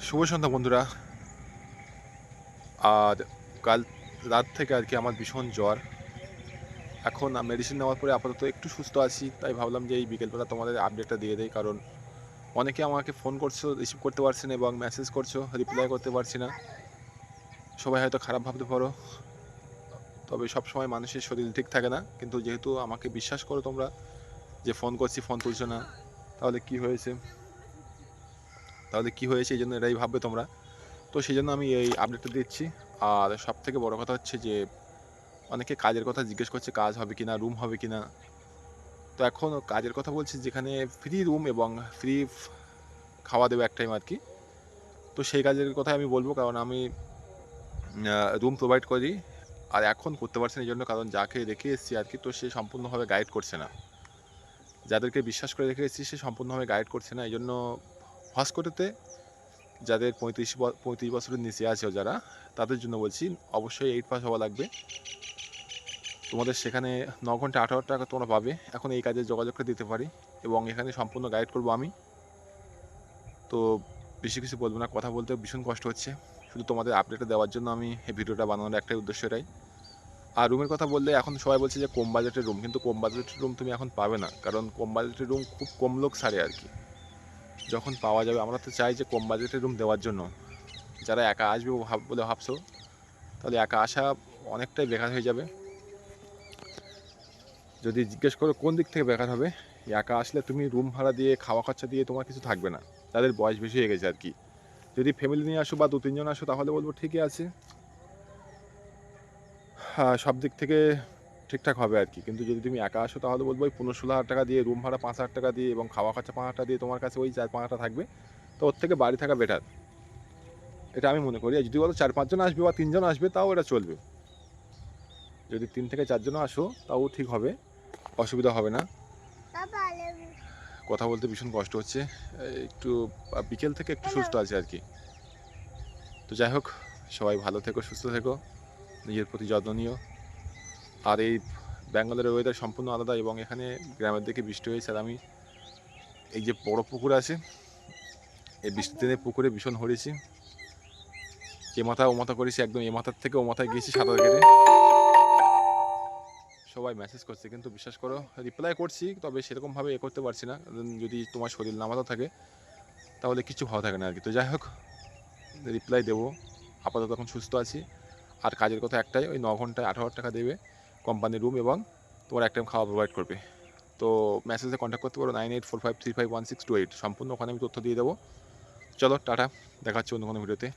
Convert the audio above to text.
শুভ সন্ধ্যা বন্ধুরা। আর কাল রাত থেকে আর কি আমার ভীষণ জ্বর। এখন মেডিসিন নেওয়ার পরে আপাতত একটু সুস্থ আছি, তাই ভাবলাম যে এই বিকেলবেলা তোমাদের আপডেটটা দিয়ে দেই। কারণ অনেকে আমাকে ফোন করছো, রিসিভ করতে পারছি না, এবং মেসেজ করছো, রিপ্লাই করতে পারছি না। সবাই হয়তো খারাপ ভাবতে পারো, তবে সব সময় মানুষের শরীর ঠিক থাকে না। কিন্তু যেহেতু আমাকে বিশ্বাস করো তোমরা, যে ফোন করছি ফোন তুলছো না, তাহলে কি হয়েছে, এই জন্য এটাই ভাববে তোমরা। তো সেই জন্য আমি এই আপডেটটা দিচ্ছি। আর সব থেকে বড় কথা হচ্ছে যে অনেকে কাজের কথা জিজ্ঞেস করছে, কাজ হবে কিনা, রুম হবে কিনা। তো এখন কাজের কথা বলছি, যেখানে ফ্রি রুম এবং ফ্রি খাওয়া দেবে এক টাইম আর কি। তো সেই কাজের কথাই আমি বলবো, কারণ আমি রুম প্রোভাইড করি। আর এখন করতে পারছি না এই জন্য, কারণ যাকে রেখে এসেছি আর কি, তো সে সম্পূর্ণভাবে গাইড করছে না। যাদেরকে বিশ্বাস করে রেখে এসেছি সে সম্পূর্ণভাবে গাইড করছে না। এই জন্য হসকোটেতে যাদের 35 বছরের নিচে আছে যারা, তাদের জন্য বলছি অবশ্যই 8 পাস হওয়া লাগবে। তোমাদের সেখানে 9 ঘন্টা 18 টাকা তোমরা পাবে। এখন এই কাজে যোগাযোগটা দিতে পারি, এবং এখানে সম্পূর্ণ গাইড করব আমি। তো বেশি কিছু বলবো না, কথা বলতে ভীষণ কষ্ট হচ্ছে। শুধু তোমাদের আপডেটটা দেওয়ার জন্য আমি এই ভিডিওটা বানানোর একটাই উদ্দেশ্য এটাই। আর রুমের কথা বললে এখন সবাই বলছে যে কম বাজেটের রুম, কিন্তু কম বাজেটের রুম তুমি এখন পাবে না, কারণ কম বাজেটের রুম খুব কম লোক ছাড়ে আর কি। যখন পাওয়া যাবে, আমরা তো চাই যে কম বাজেটের রুম দেওয়ার জন্য। যারা একা আসবে বলে ভাবছো, তাহলে একা আসা অনেকটাই বেকার হয়ে যাবে। যদি জিজ্ঞেস করো কোন দিক থেকে বেকার হবে, একা আসলে তুমি রুম ভাড়া দিয়ে খাওয়া খরচা দিয়ে তোমার কিছু থাকবে না। তাদের বয়স বেশি হয়ে গেছে আর কি। যদি ফ্যামিলি নিয়ে আসো বা 2-3 জন আসো, তাহলে বলবো ঠিকই আছে, হ্যাঁ সব দিক থেকে ঠিকঠাক হবে আর কি। কিন্তু যদি তুমি একা আসো, তাহলে বলবো ওই 15-16 হাজার টাকা দিয়ে রুম ভাড়া, 5,000 টাকা দিয়ে, এবং খাওয়া খরচা 5,000 টাকা দিয়ে তোমার কাছে ওই 4-5 হাজার থাকবে। তো ওর থেকে বাড়ি থাকা বেটার, এটা আমি মনে করি। আর যদি বলো 4-5 জন আসবে বা 3 জন আসবে, তাও এটা চলবে। যদি 3 থেকে 4 জন আসো, তাও ঠিক হবে, অসুবিধা হবে না। কথা বলতে ভীষণ কষ্ট হচ্ছে, একটু বিকেল থেকে একটু সুস্থ আছে আর কি। তো যাই হোক, সবাই ভালো থেকো, সুস্থ থেকো, নিজের প্রতি যত্ন নিও। আর এই ব্যাঙ্গালোরের ওয়েদার সম্পূর্ণ আলাদা, এবং এখানে গ্রামের দিকে বৃষ্টি হয়েছে। আর আমি এই যে বড় পুকুর আছে, এই বৃষ্টির দিনে পুকুরে ভীষণ হরেছি, এ মাথা ও মাথা করেছি, একদম এ মাথার থেকে ও মাথায় গিয়েছি সাঁতার কেটে। সবাই মেসেজ করছে, কিন্তু বিশ্বাস করো রিপ্লাই করছি, তবে সেরকমভাবে করতে পারছি না। যদি তোমার শরীর না ভালো থাকে, তাহলে কিছু ভালো থাকে না আর কি। তো যাই হোক, রিপ্লাই দেবো। আপাতত এখন সুস্থ আছি। আর কাজের কথা একটাই, ওই 9 ঘন্টায় 18,000 টাকা দেবে কোম্পানির রুম, এবং তোমার এক টাইম খাওয়া প্রোভাইড করবে। তো মেসেজে কন্ট্যাক্ট করতে পারো 9845351628, সম্পূর্ণ ওখানে আমি তথ্য দিয়ে দেবো। চলো টাটা, দেখা হচ্ছে অন্য কোনো ভিডিওতে।